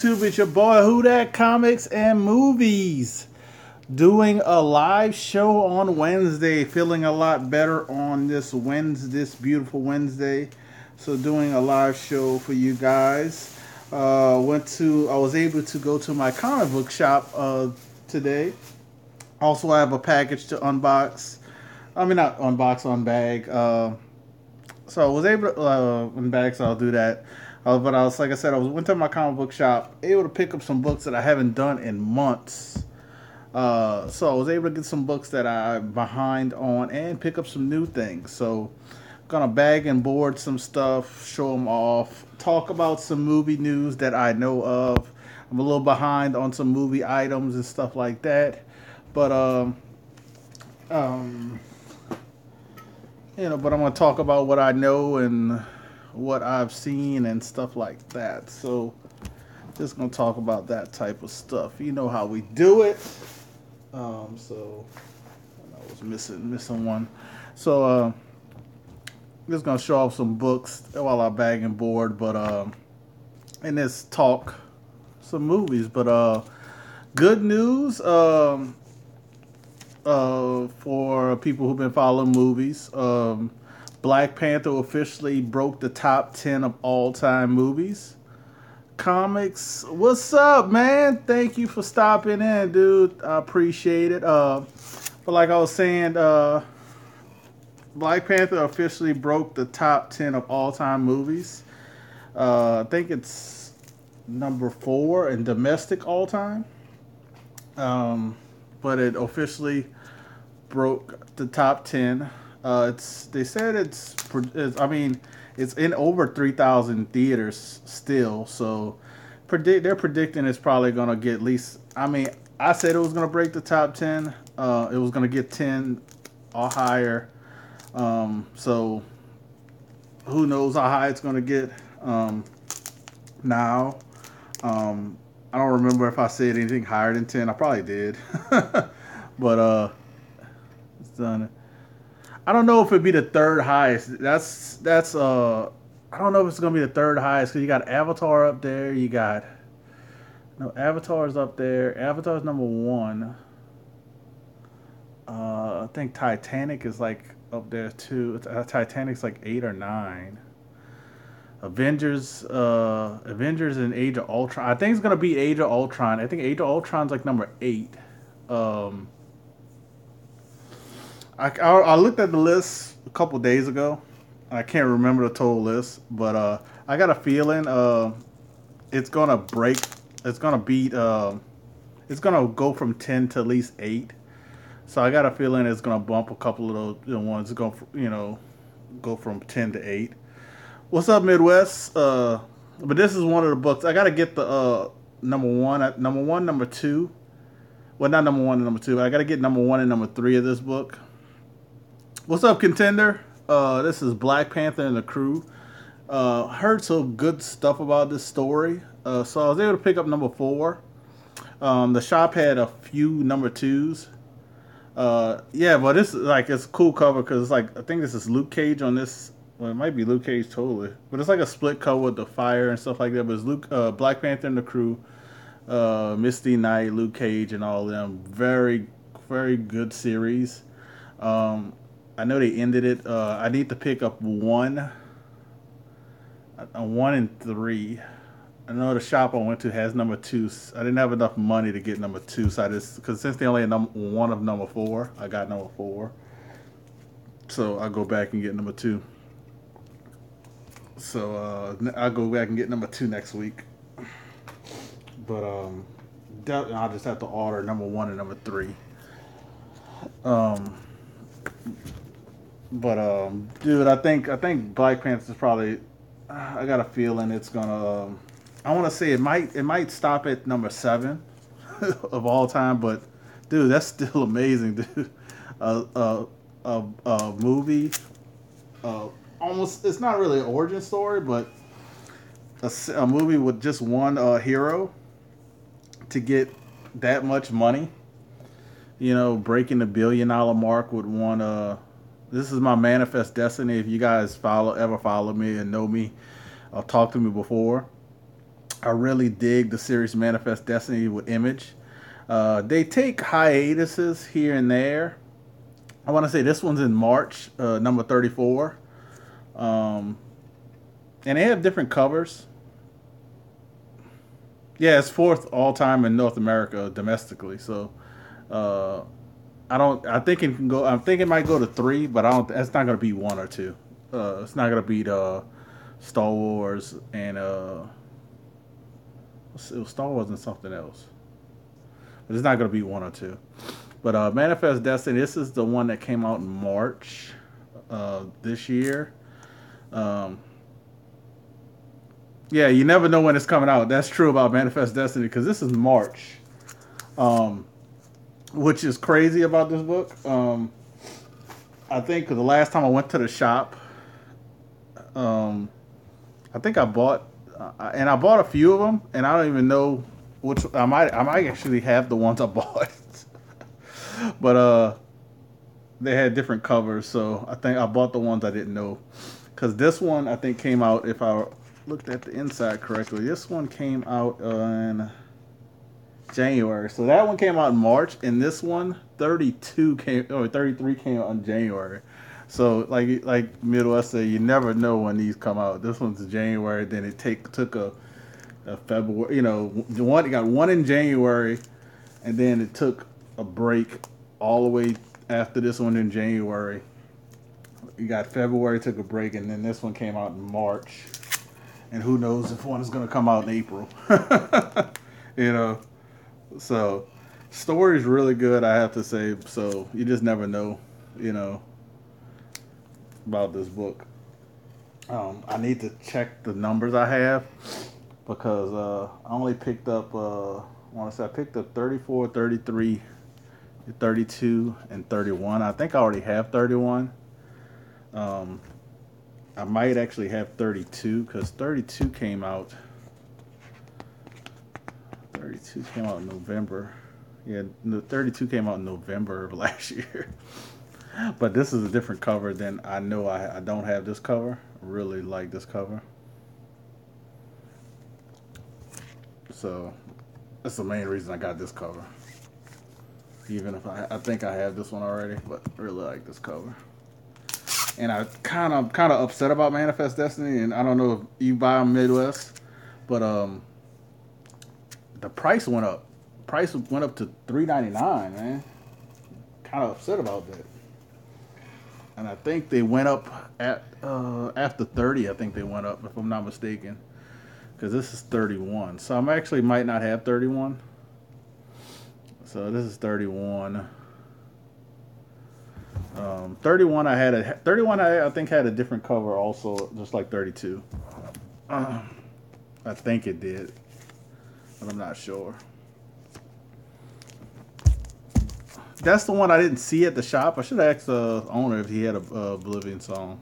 YouTube? It's your boy WhoDat Comics and Movies. Doing a live show on Wednesday. Feeling a lot better on this beautiful Wednesday. So doing a live show for you guys. I was able to go to my comic book shop today. Also, I have a package to unbox. I mean, not unbox, unbag. So I was able to unbag, so I'll do that. But I was, like I said, went to my comic book shop, able to pick up some books that I haven't done in months. So I was able to get some books that I'm behind on and pick up some new things. So I'm gonna bag and board some stuff, show them off, talk about some movie news that I know of. I'm a little behind on some movie items and stuff like that, but um, but I'm gonna talk about what I know and what I've seen and stuff like that. So just gonna talk about that type of stuff. You know how we do it. So I was missing one. So just gonna show off some books while I bag and board, but and this talk some movies. But good news for people who've been following movies. Black Panther officially broke the top 10 of all-time movies. Comics, what's up, man? Thank you for stopping in, dude. I appreciate it. But like I was saying, Black Panther officially broke the top 10 of all-time movies. I think it's number 4 in domestic all-time. But it officially broke the top 10. They said it's in over 3,000 theaters still. So they're predicting it's probably gonna get at least. I said it was gonna break the top 10. It was gonna get 10 or higher. So who knows how high it's gonna get now. I don't remember if I said anything higher than 10. I probably did, but it's done. I don't know if it'd be the third highest. That's I don't know if it's gonna be the third highest because you got Avatar up there. Avatar's up there. Avatar's number 1. I think Titanic is like up there too. Titanic's like 8 or 9. Avengers and Age of Ultron. I think it's gonna be Age of Ultron. I think Age of Ultron's like number 8. I looked at the list a couple days ago. I can't remember the total list, but I got a feeling it's gonna break. It's gonna beat. It's gonna go from 10 to at least 8. So I got a feeling it's gonna bump a couple of those ones. It's gonna go from 10 to 8. What's up, Midwest? But this is one of the books. I gotta get the number 1, number 2. Well, not number 1 and number 2. But I gotta get number 1 and number 3 of this book. What's up, Contender? This is Black Panther and the Crew. Heard some good stuff about this story. So I was able to pick up number 4. The shop had a few number 2s. Yeah, but it's a cool cover because it's like, I think this is Luke Cage on this. Well, it might be Luke Cage totally. But it's like a split cover with the fire and stuff like that. But it's Black Panther and the Crew, Misty Knight, Luke Cage, and all of them. Very, very good series. I know they ended it. I need to pick up 1 and 3. I know the shop I went to has number 2. I didn't have enough money to get number 2, so because since they only had 1 of number 4, I got number 4. So I'll go back and get number 2. So I'll go back and get number 2 next week. But I'll just have to order number 1 and number 3. But dude, I think Black Panther is probably. I got a feeling it's gonna. I want to say it might stop at number 7 of all time, but dude, that's still amazing, dude. A movie. Almost, it's not really an origin story, but a movie with just one hero to get that much money. Breaking the $1 billion mark with one. This is my manifest destiny. If you guys ever follow me and know me, or talked to me before, I really dig the series Manifest Destiny with Image. They take hiatuses here and there. I want to say this one's in March, number 34. Um, and they have different covers. Yeah, it's fourth all time in North America domestically. So uh, I don't. I think it can go. I think it might go to three, but I don't. It's not gonna be one or two. It's not gonna beat Star Wars and it was Star Wars and something else. But it's not gonna be one or two. But Manifest Destiny. This is the one that came out in March this year. Um, yeah, you never know when it's coming out. That's true about Manifest Destiny because this is March. Um, which is crazy about this book. I think the last time I went to the shop, um, I think I bought, and I bought a few of them, and I don't even know which. I might actually have the ones I bought, but they had different covers, so I think I bought the ones I didn't know, because this one I think came out. If I looked at the inside correctly, this one came out in January. So that one came out in March, and this one 33 came out in January. So like Midwest said, you never know when these come out. This one's January, then it took a February. You know, you got one in January, and then it took a break all the way after this one in January. You got February, took a break, and then this one came out in March. And who knows if one is going to come out in April. You know. So, story's really good, I have to say. So, you just never know, you know, about this book. I need to check the numbers I have because I only picked up, I want to say I picked up 34, 33, 32, and 31. I think I already have 31. Um, I might actually have 32 because 32 came out. 32 came out in November. Yeah, 32 came out in November of last year. But this is a different cover than I know I don't have this cover. I really like this cover. So that's the main reason I got this cover. Even if I think I have this one already, but I really like this cover. And I kind of upset about Manifest Destiny, and I don't know if you buy them Midwest, but the price went up. Price went up to $3.99, man. Kind of upset about that. And I think they went up at after 30. I think they went up, if I'm not mistaken, because this is 31. So I actually might not have 31. So this is 31. 31 I think had a different cover also, just like 32. I think it did, but I'm not sure. That's the one I didn't see at the shop. I should have asked the owner if he had a Oblivion song.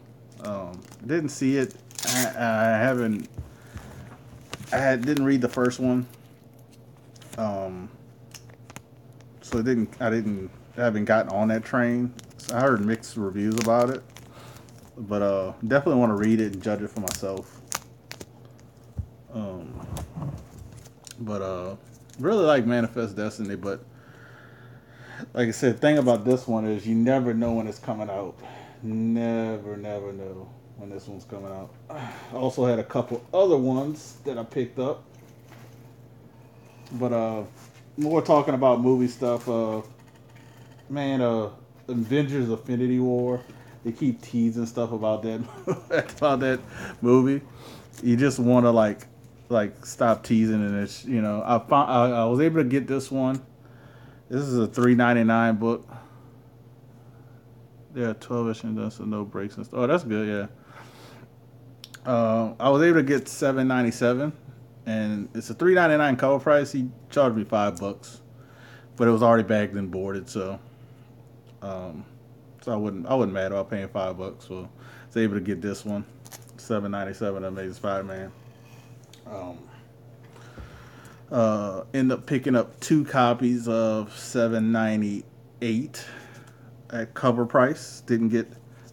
Didn't see it. I didn't read the first one. So I haven't gotten on that train. So I heard mixed reviews about it, but definitely want to read it and judge it for myself. But really like Manifest Destiny, but like I said, the thing about this one is you never know when it's coming out. Never know when this one's coming out. I also had a couple other ones that I picked up, but more talking about movie stuff. Avengers: Infinity War. They keep teasing stuff about that about that movie. You just want to like stop teasing, and it's, you know, I was able to get this one. This is a $3.99 book. Yeah, 12 issues, so no breaks and stuff. Oh, that's good. Yeah. I was able to get $7.97, and it's a $3.99 cover price. He charged me $5, but it was already bagged and boarded, so I wouldn't mad about paying $5. So I was able to get this one, $7.97, Amazing Spider-Man. End up picking up 2 copies of $7.98 at cover price. Didn't get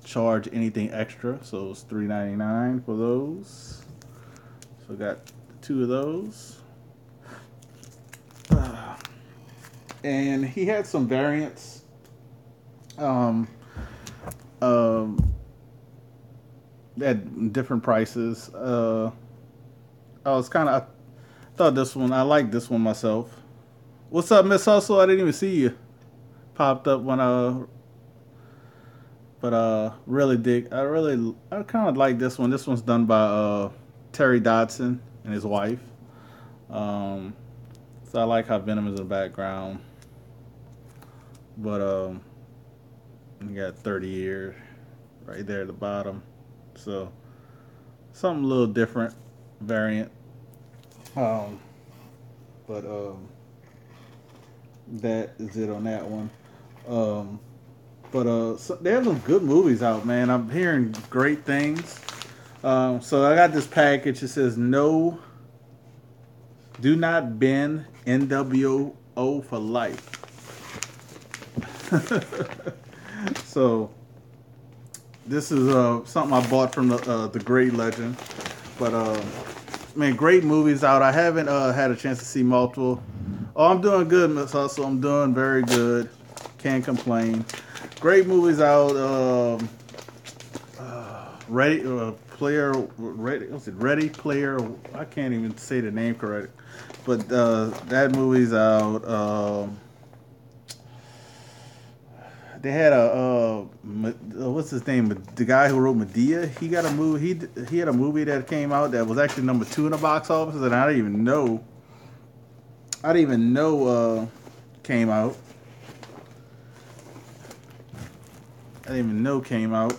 charged anything extra, so it was $3.99 for those. So got 2 of those. And he had some variants. Um, at different prices. I was kind of, I thought this one, I like this one myself. What's up, Miss Hustle? I didn't even see you. Popped up when but really I kind of like this one. This one's done by Terry Dodson and his wife. Um, so I like how Venom is in the background, but you got 30 years right there at the bottom. So something a little different variant. Um, but that is it on that one. Um, but so they have some good movies out, man. I'm hearing great things. So I got this package. It says no, do not bend NWO for life. So this is something I bought from the Great Legend. But man, great movies out. I haven't had a chance to see multiple. Oh, I'm doing good, Miss Hustle. I'm doing very good. Can't complain. Great movies out. Ready Player. Ready. What's it? Ready Player. I can't even say the name correct. But that movie's out. They had a what's his name? The guy who wrote Medea. He got a movie. He had a movie that came out that was actually #2 in the box office, and I didn't even know. Came out. I didn't even know came out.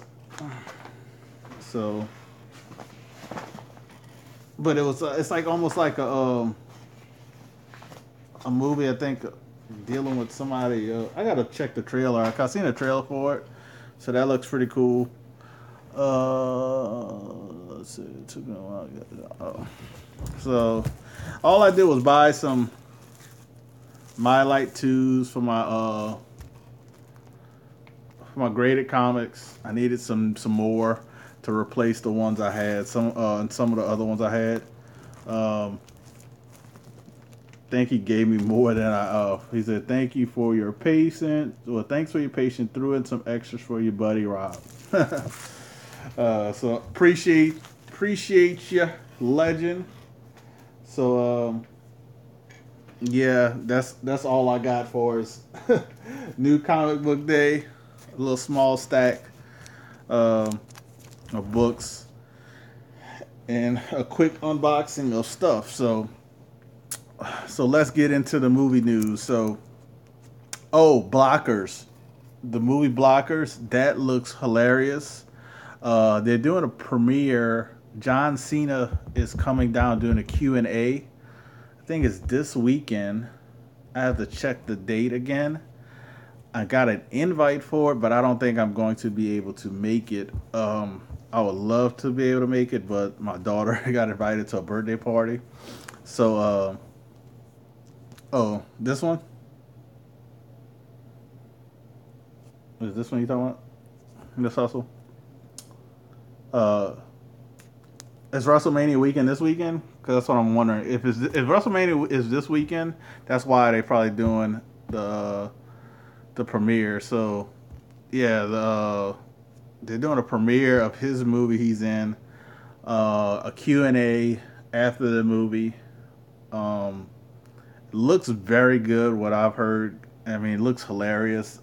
So, but it was. It's like almost like a movie. I think dealing with somebody. I gotta check the trailer. I seen a trailer for it, so that looks pretty cool. Let's see. It took me a while. So, all I did was buy some My Light 2s for my graded comics. I needed some more to replace the ones I had. And some of the other ones I had. Think he gave me more than he said, thank you for your patience. Well, thanks for your patience. Threw in some extras for your buddy Rob. So appreciate you, legend. So yeah, that's all I got for us. New comic book day, a little small stack of books, and a quick unboxing of stuff. So let's get into the movie news. So, Blockers. The movie Blockers, that looks hilarious. They're doing a premiere. John Cena is coming down doing a Q&A. I think it's this weekend. I have to check the date again. I got an invite for it, but I don't think I'm going to be able to make it. I would love to be able to make it, but my daughter got invited to a birthday party. So, this one? Is this one you talking about? This hustle? Is WrestleMania weekend this weekend? Because that's what I'm wondering. If WrestleMania is this weekend, that's why they probably doing the premiere. So yeah, they're doing a premiere of his movie he's in, a Q&A after the movie. Looks very good. What I've heard, I mean, it looks hilarious.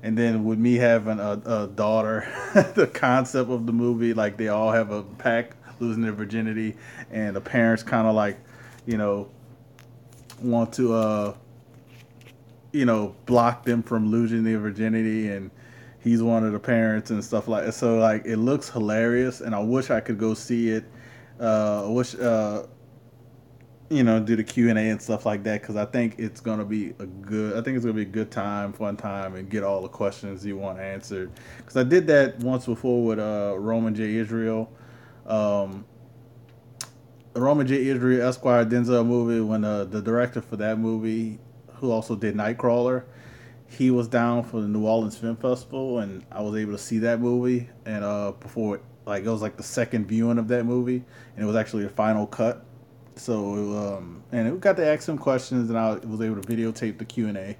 And then with me having a daughter, the concept of the movie, like they all have a pack losing their virginity, and the parents kind of like, want to, block them from losing their virginity, and he's one of the parents and stuff like that. So like it looks hilarious, and I wish I could go see it. I wish. Do the Q&A and stuff like that, because I think it's gonna be a good time, fun time, and get all the questions you want answered. Because I did that once before with Roman J. Israel, Roman J. Israel Esquire Denzel movie, when the director for that movie, who also did Nightcrawler, he was down for the New Orleans Film Festival, and I was able to see that movie. And before, like, it was like the second viewing of that movie, and it was actually the final cut. So and we got to ask some questions, and I was able to videotape the Q&A.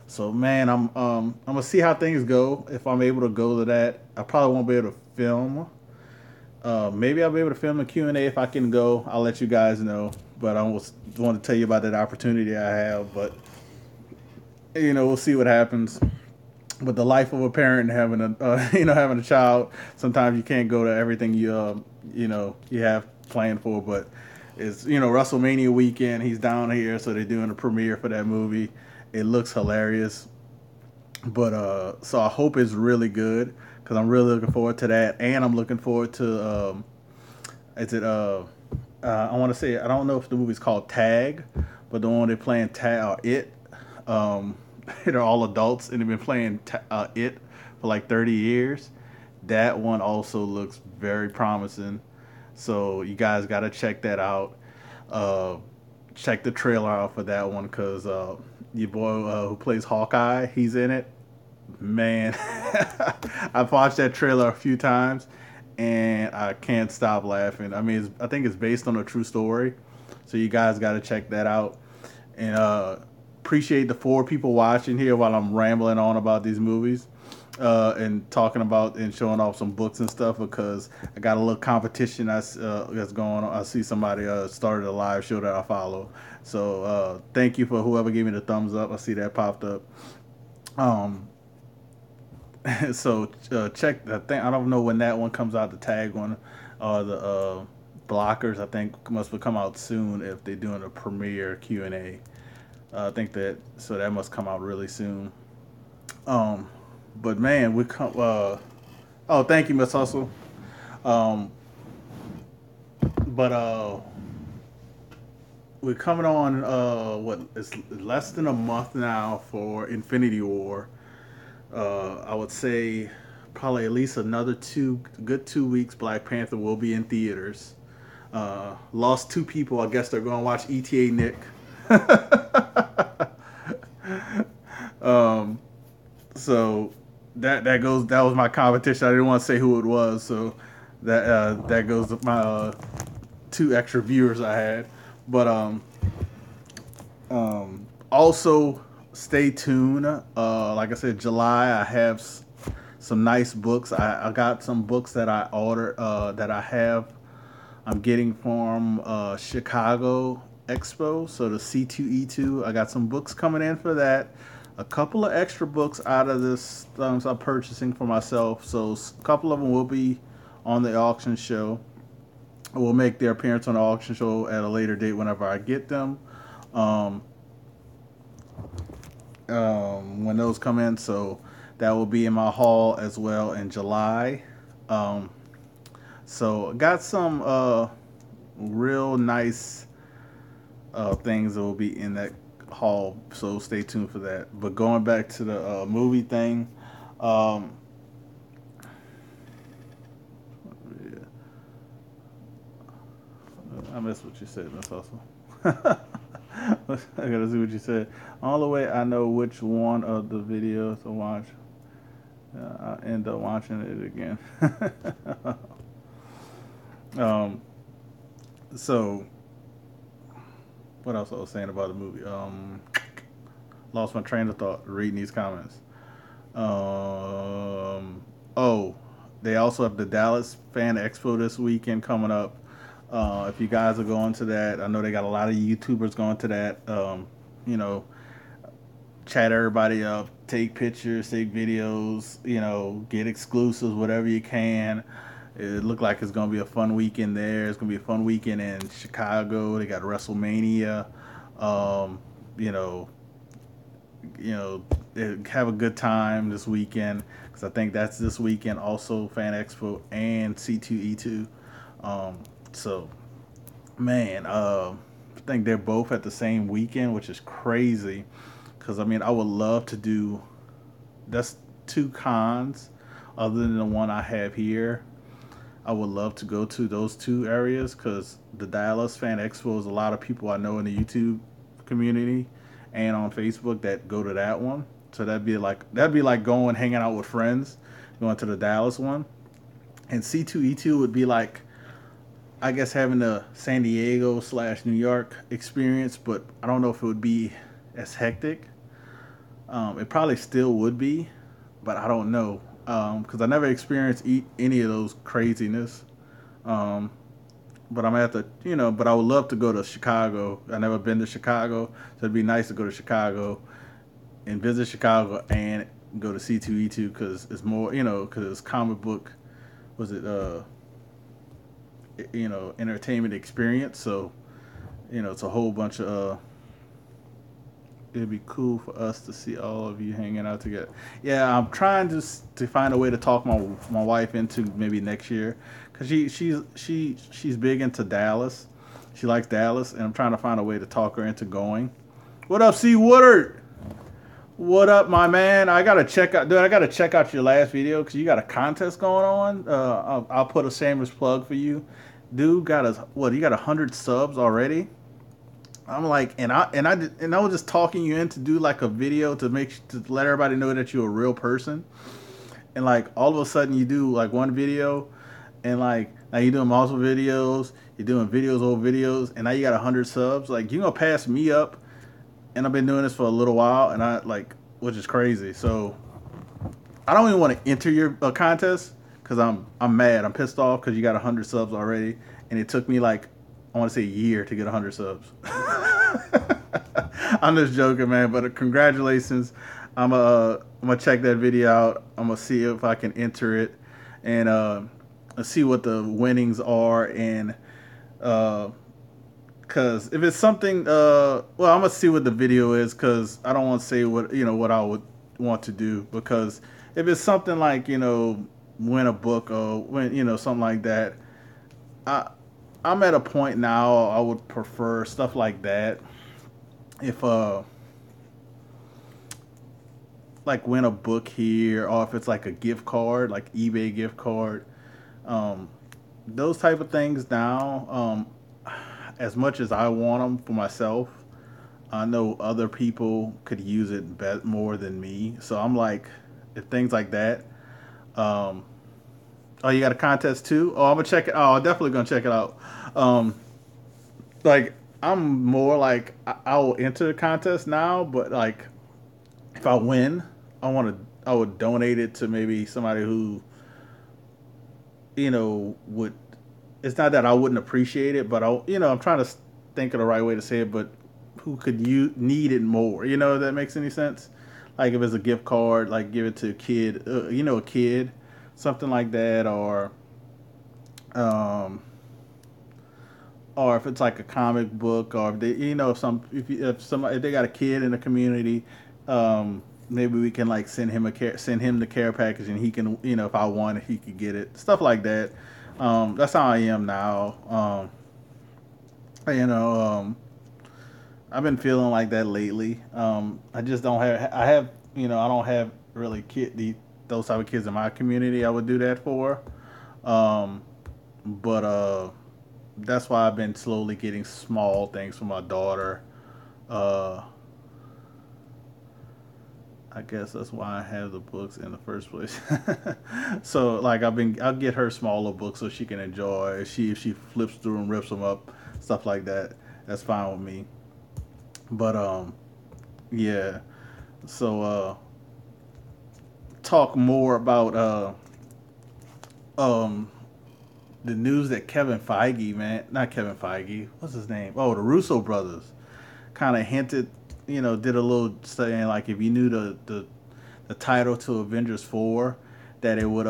So man, I'm gonna see how things go. If I'm able to go to that, I probably won't be able to film. Maybe I'll be able to film the Q&A if I can go. I'll let you guys know. But I almost want to tell you about that opportunity I have. But we'll see what happens. But the life of a parent and having a having a child, sometimes you can't go to everything you have planned for. But it's WrestleMania weekend. He's down here, so they're doing a premiere for that movie. It looks hilarious. But so I hope it's really good because I'm really looking forward to that, and I'm looking forward to is it I want to say, I don't know if the movie's called Tag, but the one they're playing Tag or It. Um, they're all adults and they've been playing It for like 30 years. That one also looks very promising. So you guys got to check that out. Uh, Check the trailer out for that one because your boy who plays Hawkeye, he's in it. Man, I've watched that trailer a few times and I can't stop laughing. I mean, I think it's based on a true story, so you guys got to check that out. And appreciate the 4 people watching here while I'm rambling on about these movies and talking about and showing off some books and stuff because I got a little competition that's going on. I see somebody started a live show that I follow. So thank you for whoever gave me the thumbs up. I see that popped up. Um, so check that thing. I don't know when that one comes out. The Tag one, the blockers. I think must come out soon if they're doing a premiere Q&A. I think that must come out really soon. Um, but man, we come. Oh, thank you, Miss Hustle. Um, but we're coming on. What it's less than a month now for Infinity War. I would say probably at least another good 2 weeks. Black Panther will be in theaters. Lost 2 people. I guess they're going to watch ETA Nick. um, so that was my competition. I didn't want to say who it was, so that goes with my 2 extra viewers I had. But also stay tuned. Like I said, July I have some nice books. I got some books that I ordered that I'm getting from Chicago Expo. So the C2E2. I got some books coming in for that. A couple of extra books out of this things I'm purchasing for myself. So a couple of them will be on the auction show. Will make their appearance on the auction show at a later date whenever I get them. Um, when those come in, so that will be in my haul as well in July. Um, so got some real nice things that will be in that haul, so stay tuned for that. But going back to the movie thing, um, yeah, I missed what you said, Miss Hustle. I gotta see what you said. All the way, I know which one of the videos to watch. I end up watching it again. um, so what else I was saying about the movie? Lost my train of thought reading these comments. Oh, they also have the Dallas Fan Expo this weekend coming up. If you guys are going to that, I know they got a lot of YouTubers going to that. You know, chat everybody up, take pictures, take videos, get exclusives, whatever you can. It looked like it's going to be a fun weekend there. It's going to be a fun weekend in Chicago. They got WrestleMania. Um, you know, have a good time this weekend because I think that's this weekend also Fan Expo and C2E2. So, man, I think they're both at the same weekend, which is crazy because I mean I would love to do that's 2 cons other than the one I have here. I would love to go to those 2 areas because the Dallas Fan Expo is a lot of people I know in the YouTube community and on Facebook that go to that one. So that'd be like going hanging out with friends, going to the Dallas one. And C2E2 would be like I guess having the San Diego slash New York experience, but I don't know if it would be as hectic. It probably still would be, but I don't know because I never experienced any of those craziness. Um, but I'm at the, but I would love to go to Chicago. I never been to Chicago, so it'd be nice to go to Chicago and visit Chicago and go to C2E2 because it's more, because it's comic book. Was it entertainment experience? So it's a whole bunch of. It'd be cool for us to see all of you hanging out together. Yeah, I'm trying to find a way to talk my wife into maybe next year, cause she's big into Dallas. She likes Dallas, and I'm trying to find a way to talk her into going. What up, C Woodard? What up, my man? I gotta check out, dude. I gotta check out your last video because you got a contest going on. I'll put a shameless plug for you. Dude got what? He got 100 subs already. I'm like, and I was just talking you in to do like a video to let everybody know that you're a real person. And like all of a sudden you do like one video, and like now you're doing multiple videos. You're doing videos over videos, and now you got 100 subs. Like you gonna pass me up, and I've been doing this for a little while, and I like, which is crazy. So I don't even want to enter your contest because I'm mad. I'm pissed off because you got 100 subs already, and it took me like I want to say a year to get 100 subs. I'm just joking, man. But congratulations. I'm gonna check that video out. I'm gonna see if I can enter it and see what the winnings are and because if it's something well, I'm gonna see what the video is because I don't want to say what I would want to do because if it's something like win a book or win something like that, I I'm at a point now I would prefer stuff like that if like win a book here or if it's like a gift card like eBay gift card, um those type of things now, as much as I want them for myself, I know other people could use it more than me. So I'm like, if things like that. Um, oh, you got a contest too? Oh, I'm gonna check it. Oh, I'm definitely gonna check it out. Um, like I'm more like I will enter the contest now, but like if I win, I would donate it to maybe somebody who would. It's not that I wouldn't appreciate it, but I'm trying to think of the right way to say it, but who could you need it more? If that makes any sense. Like if it's a gift card, like give it to a kid, a kid, something like that, um, or if it's like a comic book, or if they, if they got a kid in the community, maybe we can like send him the care package, and he can, if I want it, he could get it, stuff like that. That's how I am now. You know, I've been feeling like that lately. I just don't have. I don't have really those type of kids in my community. I would do that for. Um, but that's why I've been slowly getting small things for my daughter. Uh, I guess that's why I have the books in the first place. So like I'll get her smaller books so she can enjoy. If she flips through and rips them up, stuff like that. That's fine with me. But yeah. So talk more about um the news that Kevin Feige, man, not Kevin Feige, what's his name? Oh, the Russo brothers kind of hinted, did a little saying like if you knew the title to Avengers 4, that it would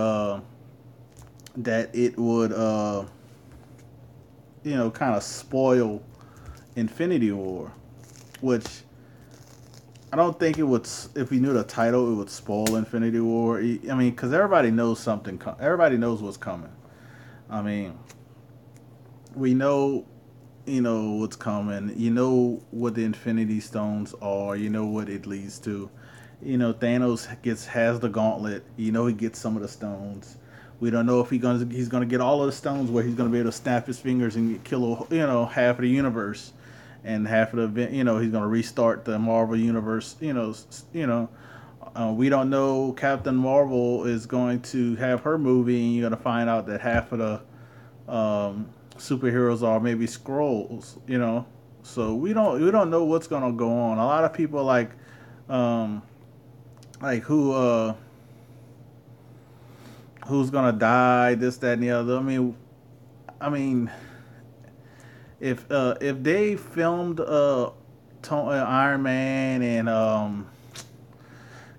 kind of spoil Infinity War, which I don't think it would. If we knew the title, it would spoil Infinity War. I mean, because everybody knows something. Everybody knows what's coming. I mean, we know, what's coming. You know what the Infinity Stones are. You know what it leads to. Thanos has the gauntlet. He gets some of the stones. We don't know if he's gonna get all of the stones where he's gonna be able to snap his fingers and kill half of the universe, and half of the he's gonna restart the Marvel universe. We don't know Captain Marvel is going to have her movie, and you're gonna find out that half of the superheroes are maybe scrolls, you know. So we don't know what's gonna go on. A lot of people um like who's gonna die, this, that, and the other. I mean, if they filmed Iron Man and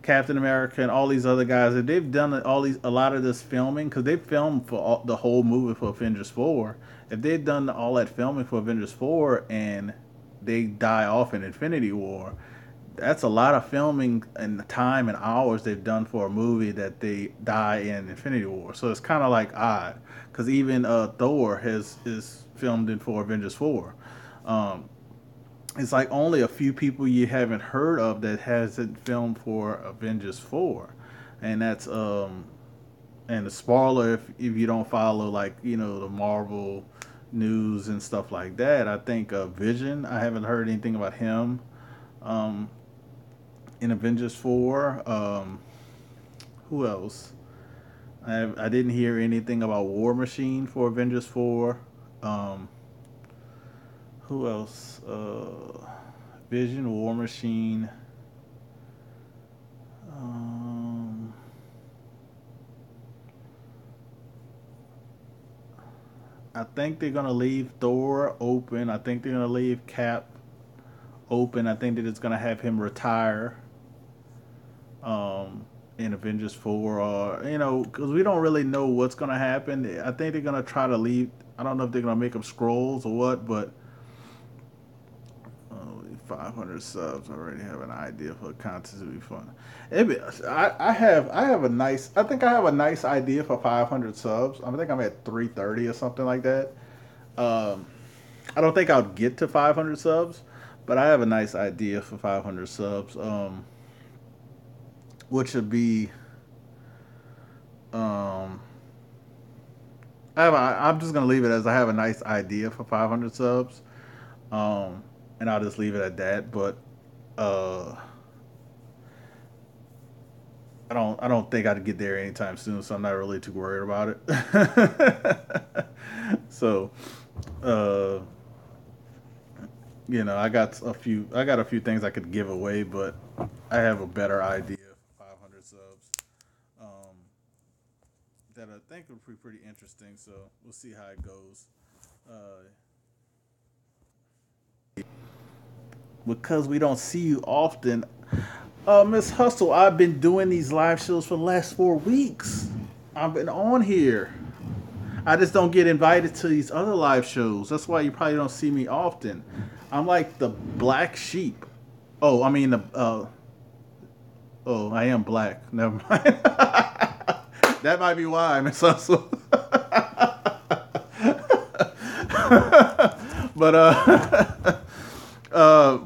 Captain America and all these other guys, if they've done a lot of this filming, because they filmed for the whole movie for Avengers 4, if they've done all that filming for Avengers 4 and they die off in Infinity War, that's a lot of filming and time and hours they've done for a movie that they die in Infinity War. So it's kind of like odd, because even Thor has is filmed in for Avengers 4. Um, it's like only a few people you haven't heard of that hasn't filmed for Avengers 4, and that's and the spoiler, if you don't follow, like, the Marvel news and stuff like that, I think Vision, I haven't heard anything about him um, in Avengers 4. Who else? I didn't hear anything about War Machine for Avengers 4. Um, who else? Vision, War Machine. Um, I think they're gonna leave Thor open. I think they're gonna leave Cap open. I think that it's gonna have him retire um, in Avengers 4, or because we don't really know what's gonna happen. I think they're gonna try to leave. I don't know if they're gonna make them scrolls or what, but 500 subs. I already have an idea for content to be fun. I have a nice. I think I have a nice idea for 500 subs. I think I'm at 330 or something like that. Um, I don't think I'll get to 500 subs, but I have a nice idea for 500 subs. Which would be um, I'm just gonna leave it as I have a nice idea for 500 subs. Um, and I'll just leave it at that. But uh, I don't think I'd get there anytime soon, so I'm not really too worried about it. So, uh, I got a few things I could give away, but I have a better idea for 500 subs. Um, that I think would be pretty interesting. So we'll see how it goes. Uh, because we don't see you often, Miss Hustle, I've been doing these live shows for the last 4 weeks. I've been on here. I just don't get invited to these other live shows. That's why you probably don't see me often. I'm like the black sheep. Oh, I mean the. Oh, I am black. Never mind. That might be why, Miss Hustle.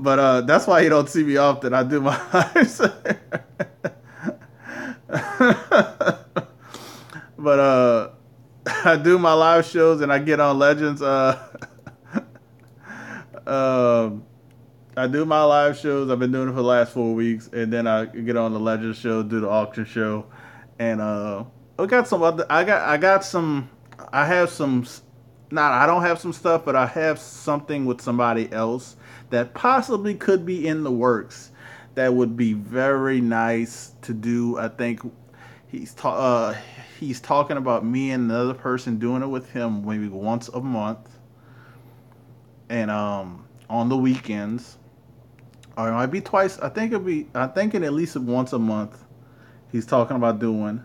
but that's why you don't see me often. I do my lives. But I do my live shows and I get on Legends. Um, I do my live shows. I've been doing it for the last 4 weeks, and then I get on the Legends show, do the auction show, and I got some other. I got some. I have some. Not I don't have some stuff, but I have something with somebody else that possibly could be in the works. That would be very nice to do. I think he's ta- uh, he's talking about me and another person doing it with him maybe once a month, and on the weekends, or it might be twice. I think it'll be. I think it at least once a month. He's talking about doing,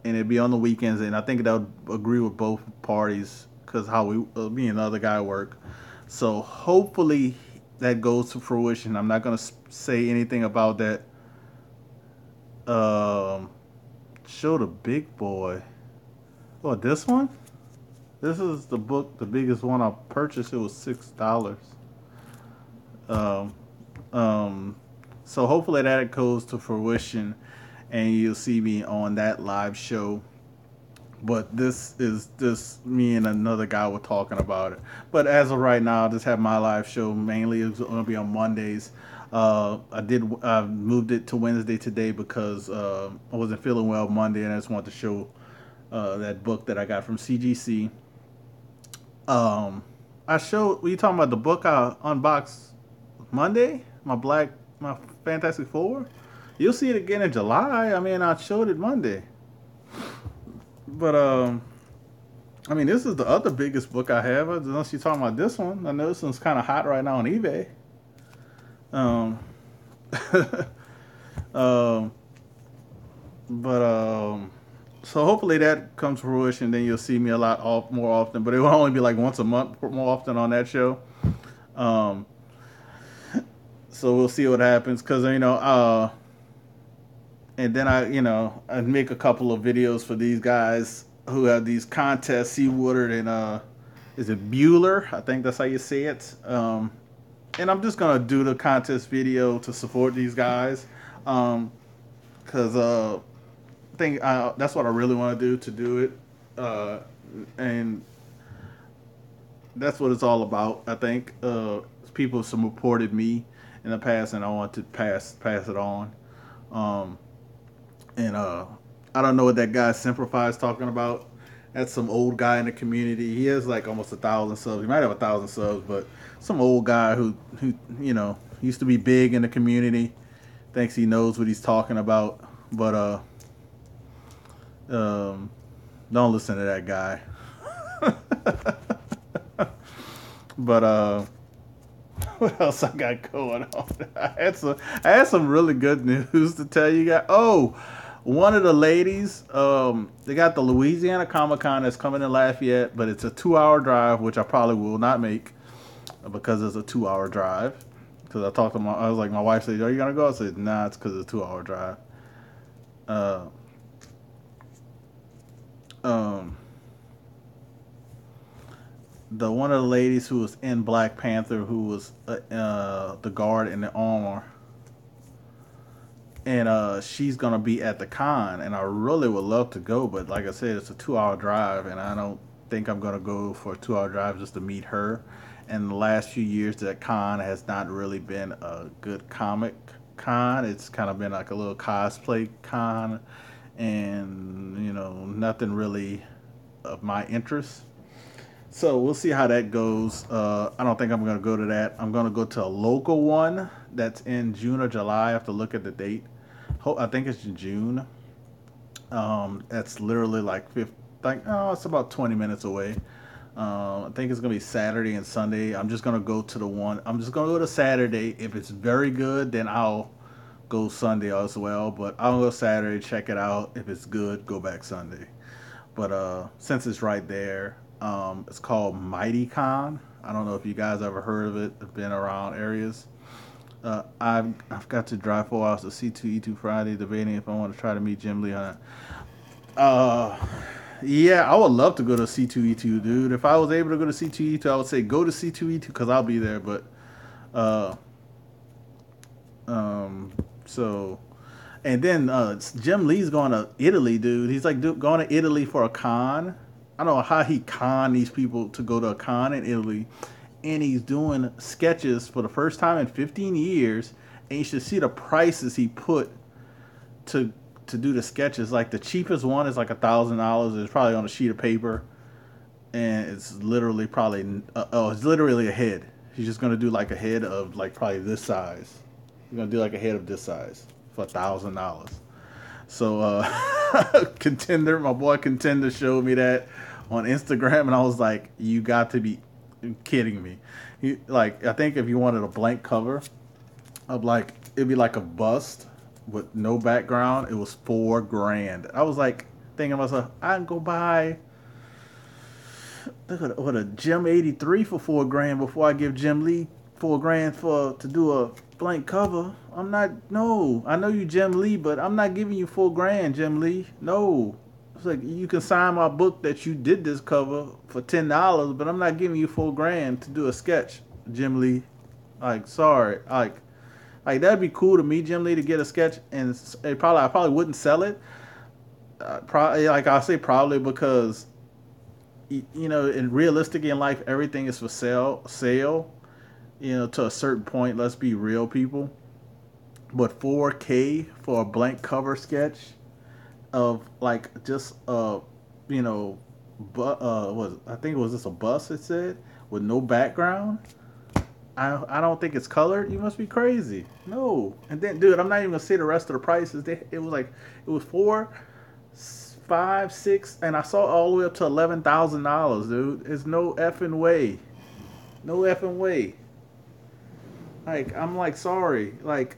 and it'd be on the weekends, and I think that would agree with both parties because how me and the other guy work. So hopefully that goes to fruition. I'm not gonna say anything about that. Um, show the big boy. Oh, this one. This is the book, the biggest one I purchased. It was $6. Um, um, so hopefully that goes to fruition, and you'll see me on that live show. But this is just me and another guy were talking about it. But as of right now, I just have my live show. Mainly it's going to be on Mondays. I moved it to Wednesday today because I wasn't feeling well Monday, and I just wanted to show that book that I got from CGC. Um, I showed. Were you talking about the book I unboxed Monday? My Fantastic Four. You'll see it again in July. I mean, I showed it Monday. But I mean, this is the other biggest book I have. Unless you're talking about this one, I know this one's kind of hot right now on eBay. Um, um, but so hopefully that comes to fruition. Then you'll see me a lot more often. But it will only be like once a month more often on that show. Um, so we'll see what happens. Cause and then I make a couple of videos for these guys who have these contests. Seawater and is it Bueller? I think that's how you say it. And I'm just gonna do the contest video to support these guys, because I think that's what I really want to do it, and that's what it's all about. I think people supported me in the past, and I want to pass it on. Um, and I don't know what that guy Simplify is talking about. That's some old guy in the community. He has like almost 1,000 subs. He might have 1,000 subs, but some old guy who used to be big in the community. Thinks he knows what he's talking about, but don't listen to that guy. But what else I got going on? I had some really good news to tell you guys. Oh, one of the ladies, they got the Louisiana Comic Con that's coming in Lafayette, but it's a 2-hour drive, which I probably will not make because it's a 2-hour drive. Because I was like, my wife said, "Are you gonna go?" I said, "Nah, it's because it's a 2-hour drive." Uh, um, the one of the ladies who was in Black Panther, who was the guard in the armor, and she's gonna be at the con, and I really would love to go, but like I said, it's a 2-hour drive, and I don't think I'm gonna go for a 2-hour drive just to meet her. And the last few years, that con has not really been a good comic con. It's kind of been like a little cosplay con, and nothing really of my interest. So we'll see how that goes. I don't think I'm going to go to that. I'm going to go to a local one that's in June or July. I have to look at the date. I think it's in June. That's literally it's about 20 minutes away. I think it's gonna be Saturday and Sunday. I'm just gonna go to the one. I'm just gonna go to Saturday. If it's very good, then I'll go Sunday as well. But I'll go Saturday, check it out. If it's good, go back Sunday. But since it's right there, it's called Mighty Con. I don't know if you guys ever heard of it. Been around areas. I've got to drive 4 hours to C2E2 Friday, debating if I want to try to meet Jim Lee on it. Yeah, I would love to go to C2E2, dude. If I was able to go to C2E2, I would say go to C2E2 because I'll be there. But, uh, so, and then Jim Lee's going to Italy, dude. He's like going to Italy for a con. I don't know how he conned these people to go to a con in Italy, and he's doing sketches for the first time in 15 years. And you should see the prices he put to do the sketches. Like the cheapest one is like $1,000. It's probably on a sheet of paper, and it's literally it's literally a head. He's just gonna do like a head of like probably this size. He's gonna do like a head of this size for $1,000. So my boy Contender showed me that on Instagram, and I was like, you got to be kidding me. I think if you wanted a blank cover of it'd be like a bust with no background, it was $4,000. I was like thinking to myself, I can go buy what a Gem 83 for $4,000 before I give Jim Lee $4,000 to do a blank cover. I'm not. No, I know you Jim Lee, but I'm not giving you $4,000, Jim Lee. No, it's like you can sign my book that you did this cover for $10, but I'm not giving you $4,000 to do a sketch, Jim Lee. Sorry, that'd be cool to me, Jim Lee, to get a sketch, and I probably wouldn't sell it. Probably, I say probably because, in realistic in life, everything is for sale. To a certain point. Let's be real, people. But $4,000 for a blank cover sketch of just I think it was just a bus. It said with no background. I don't think it's colored. You must be crazy. No. And then, dude, I'm not even gonna say the rest of the prices. It was like it was 4, 5, 6, and I saw all the way up to $11,000, dude. It's no effing way. No effing way. Like I'm like sorry. Like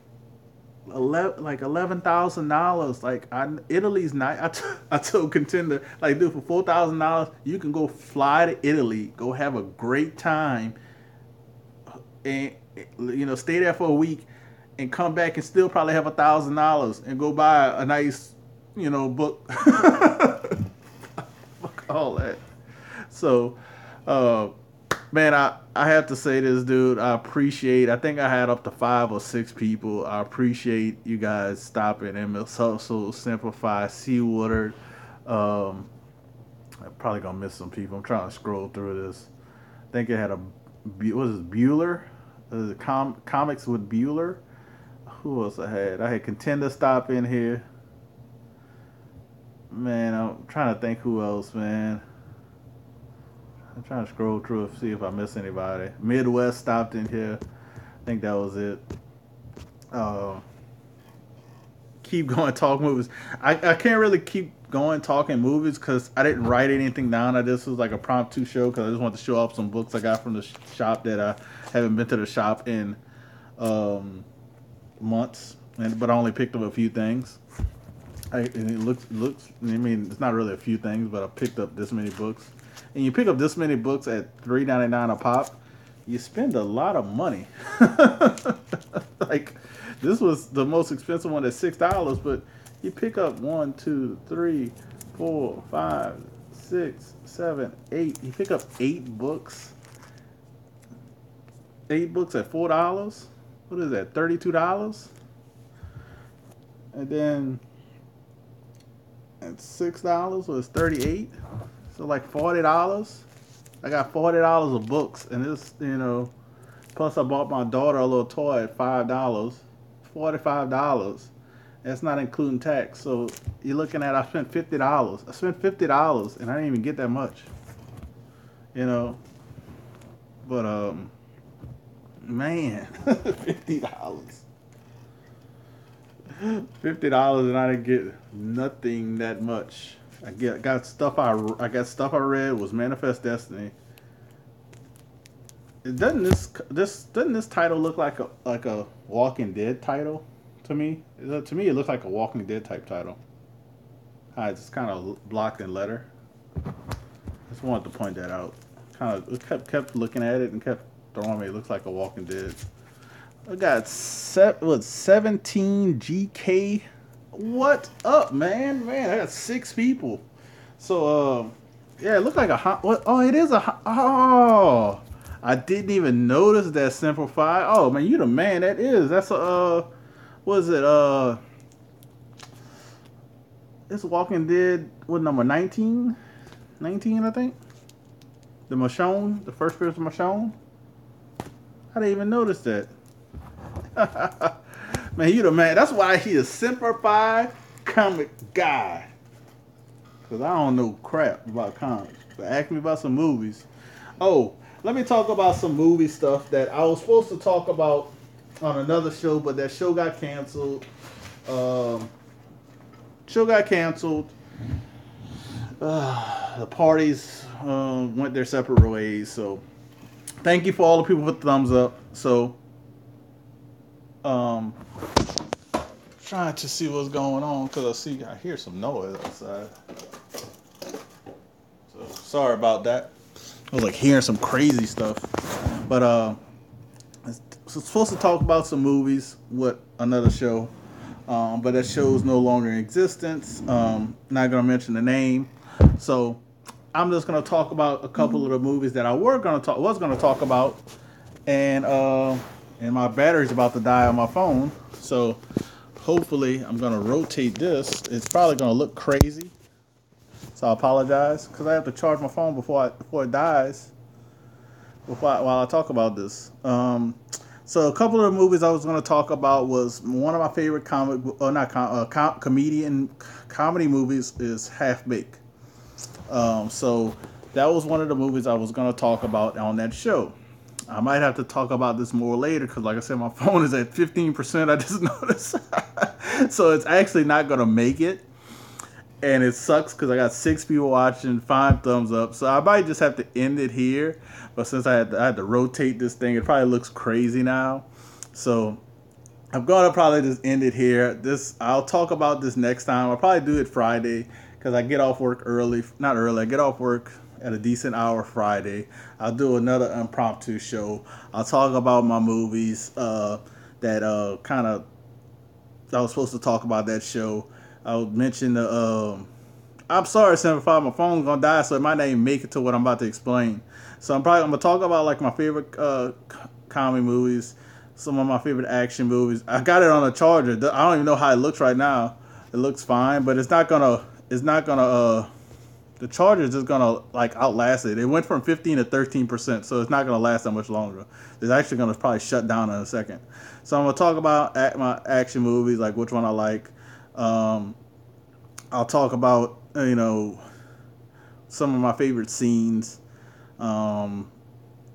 11,000 dollars. Like Italy's not. I told Contender like dude for $4,000 you can go fly to Italy, go have a great time, and stay there for a week, and come back and still probably have $1,000 and go buy a nice book. Fuck all that. So, uh, man, I have to say this, dude. I think I had up to 5 or 6 people. I appreciate you guys stopping and so simplify Seawater. I'm probably gonna miss some people. I'm trying to scroll through this. I think it had what is it, Bueller? Comics with Bueller. Who else I had? I had Contender stop in here. Man, I'm trying to think who else, man. I'm trying to scroll through and see if I miss anybody. Midwest stopped in here. I think that was it. Uh, Keep going, talk movies. I can't really keep going talking movies because I didn't write anything down. This was like a impromptu show because I just wanted to show off some books I got from the shop that I haven't been to the shop in months, but I only picked up a few things. And it looks. I mean, it's not really a few things, but I picked up this many books. And you pick up this many books at $3.99 a pop, you spend a lot of money. Like this was the most expensive one at $6, but you pick up 1, 2, 3, 4, 5, 6, 7, 8. You pick up 8 books. 8 books at $4. What is that? $32. And then at $6 was 38. So like $40. I got $40 of books, and this, plus I bought my daughter a little toy at $5, $45. That's not including tax. So you're looking at I spent $50. I spent $50, and I didn't even get that much. But man, $50. $50, and I didn't get nothing that much. I got stuff I read was Manifest Destiny. Doesn't this title look like a Walking Dead title to me? To me, it looks like a Walking Dead type title. It's just kind of blocked in letter. Just wanted to point that out. Kept looking at it and kept throwing me. It looks like a Walking Dead. I got 17 GK. What up, man? I got 6 people. So, yeah, it looked like a hot. What? Oh, it is a hot. Oh, I didn't even notice that Simplify. Oh, man, you the man. That's a. What is it? It's Walking Dead. What number? 19? 19, I think. The Michonne, the first person Michonne. I didn't even notice that. Man, you the man. That's why he is Simplified Comic Guy. Because I don't know crap about comics. But ask me about some movies. Oh, let me talk about some movie stuff that I was supposed to talk about on another show, but that show got canceled. The parties went their separate ways. So thank you for all the people with thumbs up. So trying to see what's going on because I hear some noise outside. So sorry about that. I was like hearing some crazy stuff. But I was supposed to talk about some movies with another show. But that show is no longer in existence. Not gonna mention the name. So I'm just gonna talk about a couple of the movies that I was gonna talk about, and my battery's about to die on my phone. So hopefully I'm gonna rotate this. It's probably gonna look crazy. So I apologize because I have to charge my phone before it dies. While I talk about this. So a couple of the movies I was going to talk about was one of my favorite comedy movies is Half Baked. So that was one of the movies I was going to talk about on that show. I might have to talk about this more later because, like I said, my phone is at 15%. I just noticed. So it's actually not going to make it. And it sucks because I got 6 people watching, 5 thumbs up. So I might just have to end it here. But since I had to rotate this thing, it probably looks crazy now. So I'm gonna probably just end it here. I'll talk about this next time. I'll probably do it Friday because I get off work early. Not early. I get off work at a decent hour Friday. I'll do another impromptu show. I'll talk about my movies that kind of I was supposed to talk about that show. I'll mention the. I'm sorry, 75. My phone's gonna die, so it might not even make it to what I'm about to explain. So I'm gonna talk about like my favorite comedy movies, some of my favorite action movies. I got it on a charger. I don't even know how it looks right now. It looks fine, but it's not gonna. It's not gonna. The charger is just gonna like outlast it. It went from 15 to 13%, so it's not gonna last that much longer. It's actually gonna probably shut down in a second. So I'm gonna talk about my action movies, like which one I like. Um, I'll talk about some of my favorite scenes. Um,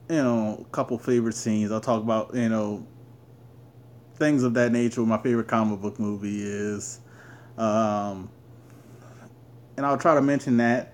a couple favorite scenes. I'll talk about things of that nature. What my favorite comic book movie is, and I'll try to mention that.